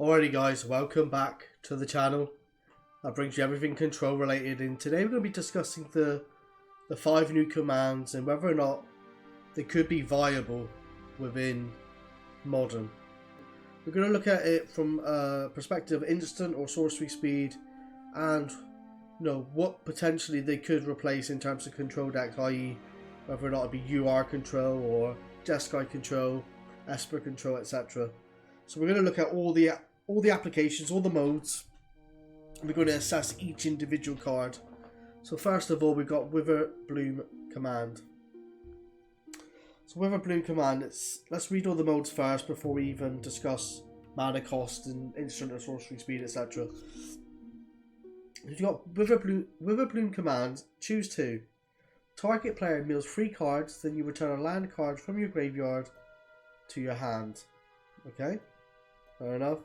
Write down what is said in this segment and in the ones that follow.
Alrighty guys, welcome back to the channel. That brings you everything control related, and today we're going to be discussing the 5 new commands and whether or not they could be viable within Modern. We're going to look at it from a perspective of instant or sorcery speed, and what potentially they could replace in terms of control deck, i.e. whether or not it be UR control or Jeskai control, Esper control, etc. So we're going to look at all the applications, all the modes. We're going to assess each individual card. So first of all, we've got Wither Bloom command. So Wither Bloom command, let's read all the modes first before we even discuss mana cost and instant or sorcery speed, etc. You've got Wither Bloom command, choose 2. Target player mills 3 cards, then you return a land card from your graveyard to your hand. Okay, fair enough.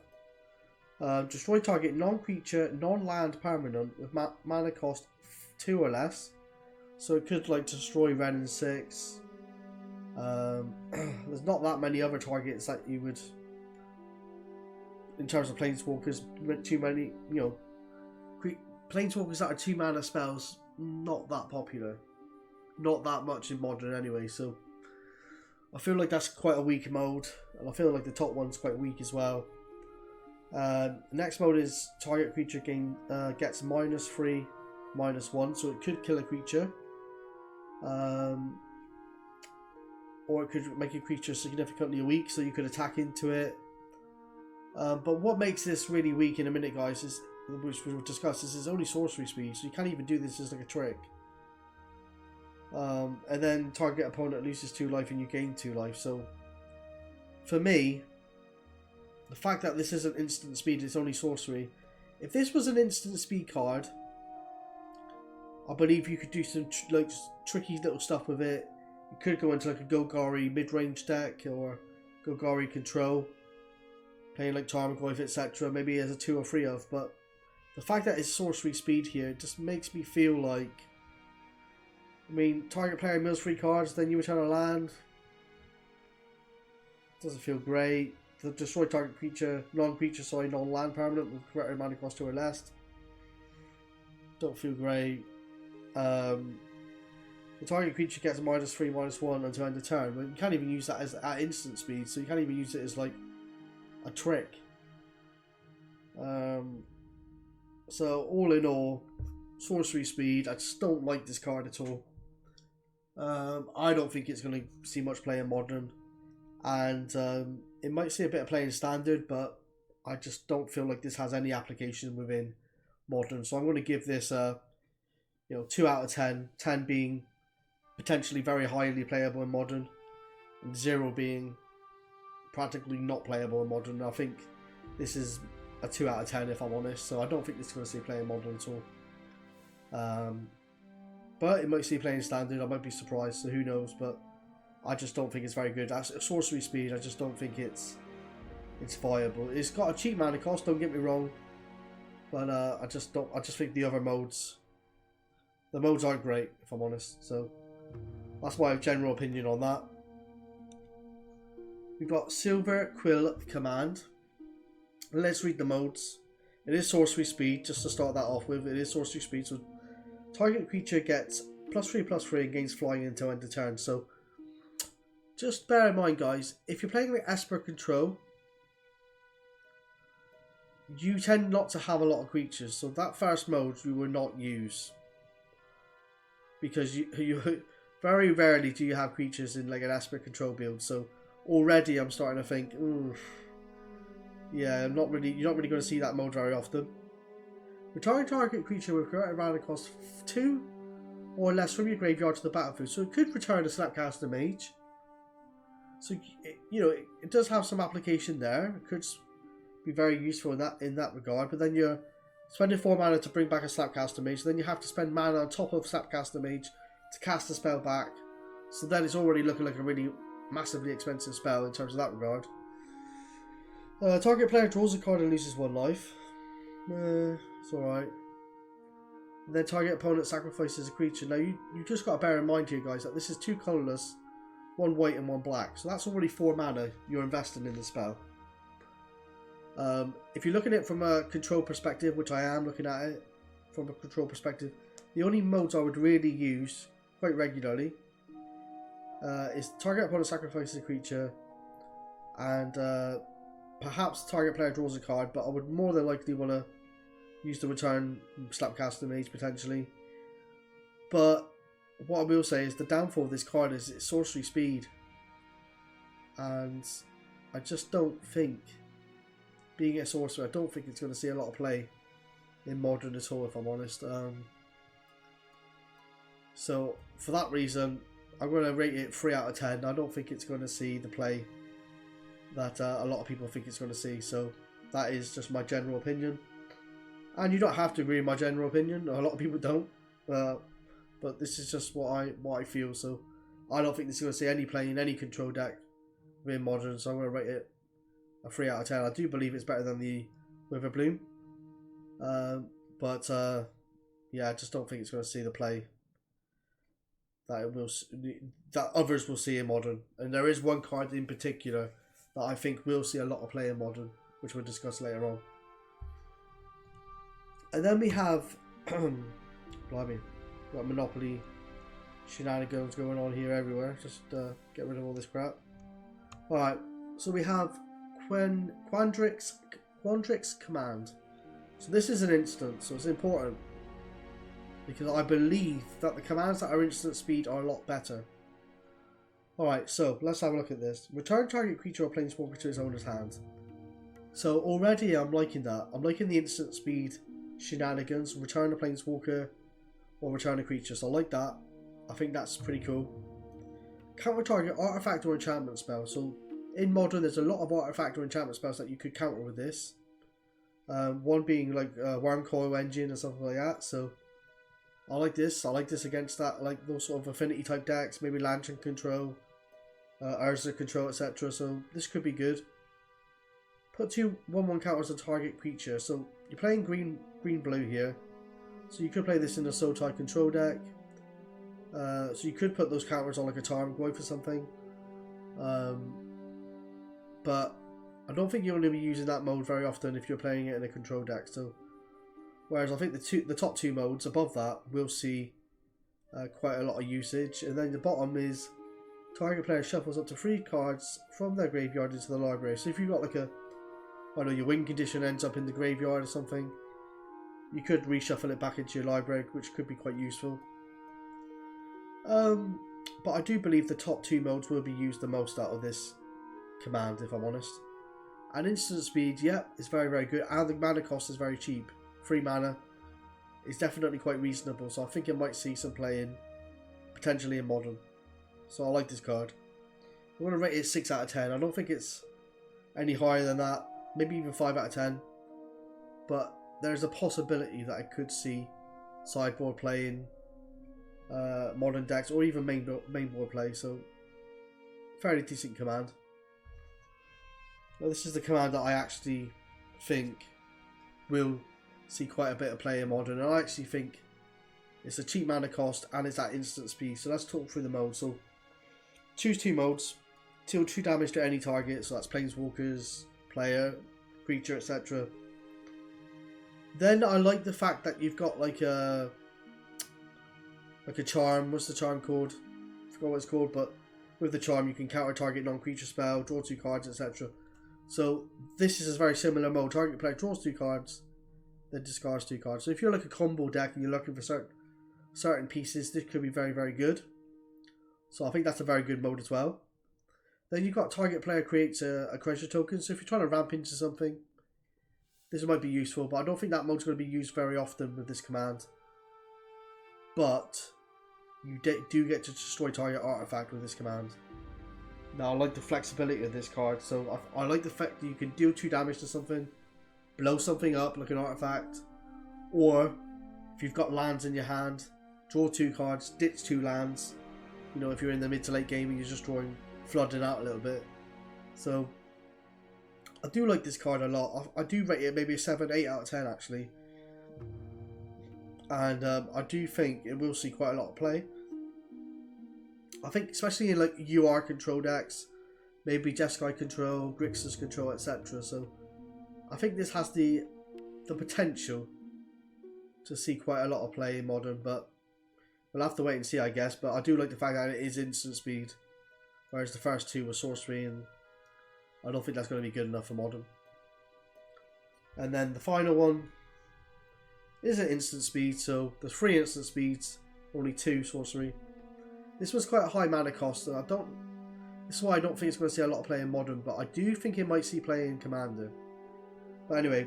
Destroy target non-creature, non-land permanent with mana cost 2 or less. So it could like destroy red and 6. There's not that many other targets that you would, in terms of planeswalkers, too many, planeswalkers that are 2 mana spells, not that popular. Not that much in Modern anyway, so I feel like that's quite a weak mode, and I feel like the top one's quite weak as well. Next mode is target creature gets -3, -1, so it could kill a creature. Or it could make a creature significantly weak, so you could attack into it. But what makes this really weak in a minute, guys, is, which we'll discuss, is only sorcery speed, so you can't even do this as like a trick. And then target opponent loses 2 life and you gain 2 life. So for me, the fact that this isn't instant speed, it's only sorcery. If this was an instant speed card, I believe you could do some tricky little stuff with it. You could go into like a Golgari mid-range deck or Golgari control, playing like Tarmogoyf, etc. Maybe as a 2 or 3 of. But the fact that it's sorcery speed here, it just makes me feel like, target player mills 3 cards, then you return a land. Doesn't feel great. The destroy target creature, non-land permanent with correct mana cost 2 or less. Don't feel great. The target creature gets -3, -1 until end of turn. But you can't even use that as at instant speed, so you can't even use it as like a trick. So all in all, sorcery speed. I just don't like this card at all. I don't think it's going to see much play in Modern, and it might see a bit of play in Standard, but I just don't feel like this has any application within Modern. So I'm going to give this 2 out of 10. 10 being potentially very highly playable in Modern, and 0 being practically not playable in Modern. I think this is a 2 out of 10 if I'm honest. So I don't think this is going to see play in Modern at all. But it might see playing Standard. I might be surprised, so who knows. But I just don't think it's very good. As sorcery speed, I just don't think it's viable. It's got a cheap mana cost, don't get me wrong, but I just think the other modes, the modes aren't great if I'm honest. So that's my general opinion on that. We've got Silver Quill command. Let's read the modes. It is sorcery speed, just to start that off with. It is sorcery speed, so target creature gets +3/+3 and gains flying until end of turn. So just bear in mind, guys, if you're playing with Esper control, you tend not to have a lot of creatures. So that first mode you will not use, because you very rarely do you have creatures in like an Esper control build. So already I'm starting to think, yeah, you're not really going to see that mode very often. Return target creature with correct mana cost 2 or less from your graveyard to the battlefield. So it could return a Snapcaster Mage. So it does have some application there. It could be very useful in that regard. But then you're spending 4 mana to bring back a Snapcaster Mage. Then you have to spend mana on top of Snapcaster Mage to cast the spell back. So then it's already looking like a really massively expensive spell in terms of that regard. Target player draws a card and loses 1 life. It's alright. Then target opponent sacrifices a creature. Now you just got to bear in mind here, guys, that this is 2 colourless, 1 white and 1 black. So that's already 4 mana you're investing in the spell. If you're looking at it from a control perspective, which I am looking at it from a control perspective, the only modes I would really use quite regularly is target opponent sacrifices a creature, and perhaps target player draws a card, but I would more than likely want to use the return Slapcaster Mage potentially. But what I will say is the downfall of this card is its sorcery speed, and I just don't think, being a sorcerer, I don't think it's going to see a lot of play in Modern at all, if I'm honest. So for that reason, I'm going to rate it 3 out of 10. I don't think it's going to see the play that a lot of people think it's going to see. So that is just my general opinion. And you don't have to agree with my general opinion. A lot of people don't. But this is just what I feel. So I don't think this is going to see any play in any control deck within Modern. So I'm going to rate it a 3 out of 10. I do believe it's better than the Witherbloom. Yeah, I just don't think it's going to see the play that others will see in Modern. And there is one card in particular that I think will see a lot of play in Modern, which we'll discuss later on. And then we have blimey, got Monopoly shenanigans going on here everywhere. Just get rid of all this crap. Alright, so we have Quandrix Command. So this is an instant, so it's important, because I believe that the commands that are instant speed are a lot better. Alright, so let's have a look at this. Return target creature or planeswalker to its owner's hand. So already I'm liking that. I'm liking the instant speed shenanigans. Return a planeswalker or return a creature. So I like that. I think that's pretty cool. Counter target artifact or enchantment spell. So in Modern there's a lot of artifact or enchantment spells that you could counter with this. One being like Wormcoil Engine or something like that. So I like this. I like this against that, like those sort of affinity type decks, maybe Lantern Control, Urza Control, etc. So this could be good. Put 2 1/1 counters on target creature. So you're playing green-blue here. So you could play this in a Soul-Tie control deck. So you could put those counters on like a Tarmogoyf for something. But I don't think you're going to be using that mode very often if you're playing it in a control deck. So, whereas I think the top 2 modes above that will see quite a lot of usage. And then the bottom is target player shuffles up to 3 cards from their graveyard into the library. So if you've got like I don't know, your win condition ends up in the graveyard or something, you could reshuffle it back into your library, which could be quite useful. But I do believe the top 2 modes will be used the most out of this command, if I'm honest. And instant speed, yeah, it's very, very good. And the mana cost is very cheap. 3 mana is definitely quite reasonable. So I think it might see some play in, potentially in Modern. So I like this card. I'm going to rate it 6 out of 10. I don't think it's any higher than that. Maybe even 5 out of 10. But there's a possibility that I could see sideboard play in Modern decks, or even main board play. So fairly decent command. Now this is the command that I actually think will see quite a bit of play in Modern, and I actually think it's a cheap mana cost and it's that instant speed. So let's talk through the modes. So choose 2 modes, deal 2 damage to any target, so that's planeswalkers, player, creature, etc. Then I like the fact that you've got like a charm. What's the charm called? I forgot what it's called, but with the charm you can counter target non-creature spell, draw 2 cards, etc. So this is a very similar mode. Target player draws 2 cards, then discards 2 cards. So if you're like a combo deck and you're looking for certain pieces, this could be very, very good. So I think that's a very good mode as well. Then you've got target player creates a treasure token. So if you're trying to ramp into something, this might be useful, but I don't think that mode's going to be used very often with this command. But you do get to destroy target artifact with this command. Now I like the flexibility of this card, so I like the fact that you can deal 2 damage to something, blow something up like an artifact, or if you've got lands in your hand, draw 2 cards, ditch 2 lands. You know, if you're in the mid to late game and you're just flooding out a little bit. So I do like this card a lot. I do rate it maybe a 7, 8 out of 10 actually. And I do think it will see quite a lot of play. I think especially in like UR control decks, maybe Jeskai control, Grixis control, etc. So I think this has the potential to see quite a lot of play in Modern, but we'll have to wait and see, I guess. But I do like the fact that it is instant speed, whereas the first two were sorcery, and I don't think that's going to be good enough for Modern. And then the final one is an instant speed, so there's 3 instant speeds, only 2 sorcery. This was quite a high mana cost, and this is why I don't think it's going to see a lot of play in Modern, but I do think it might see play in Commander. But anyway,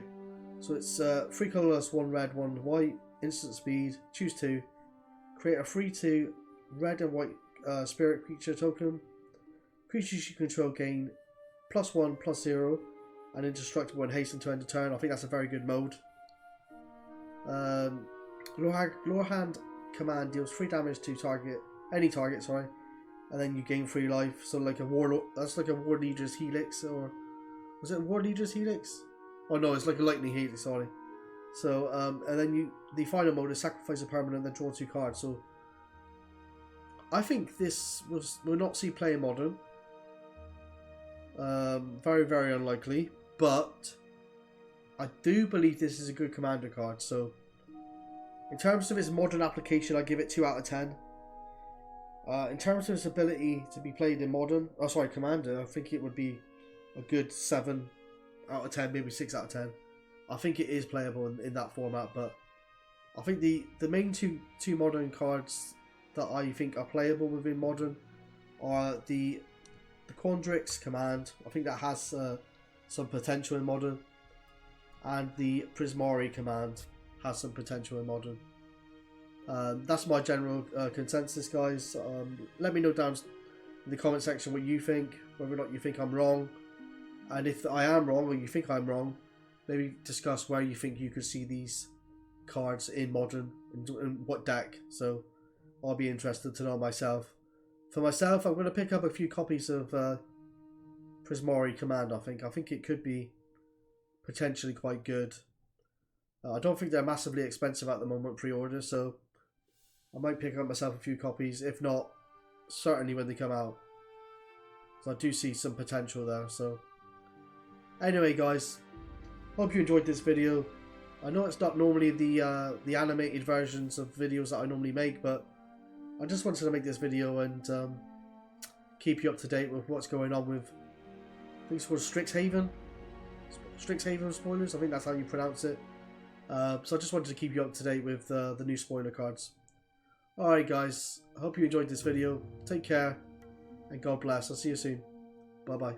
so it's 3 colourless, 1 red, 1 white, instant speed, choose 2, create a 3/2 red and white spirit creature token. Creatures you control gain +1, +0, and indestructible and hasten to end a turn. I think that's a very good mode. Lorehand command deals 3 damage to any target, sorry, and then you gain 3 life. So like a warlord, that's like a War Leader's Helix, or was it War Leader's Helix? Oh no, it's like a Lightning Helix, sorry. So and then the final mode is sacrifice a permanent, then draw 2 cards. So I think this will not see play in Modern. Very, very unlikely, but I do believe this is a good Commander card. So in terms of its Modern application, I give it 2 out of 10. In terms of its ability to be played in Modern, Commander, I think it would be a good 7 out of 10, maybe 6 out of 10. I think it is playable in that format, but I think the main two Modern cards that I think are playable within Modern are the Quandrix command. I think that has some potential in Modern, and the Prismari command has some potential in Modern. That's my general consensus, guys. Let me know down in the comment section what you think, whether or not you think I'm wrong, and if I am wrong or you think I'm wrong, maybe discuss where you think you could see these cards in Modern and what deck. So I'll be interested to know myself. For myself, I'm going to pick up a few copies of Prismari command. I think it could be potentially quite good. I don't think they're massively expensive at the moment pre-order, so I might pick up myself a few copies. If not, certainly when they come out. So I do see some potential there. So anyway, guys, hope you enjoyed this video. I know it's not normally the animated versions of videos that I normally make, but I just wanted to make this video and keep you up to date with what's going on with, I think it's called Strixhaven. Strixhaven spoilers, I think that's how you pronounce it. So I just wanted to keep you up to date with the new spoiler cards. Alright guys, I hope you enjoyed this video. Take care, and God bless. I'll see you soon. Bye bye.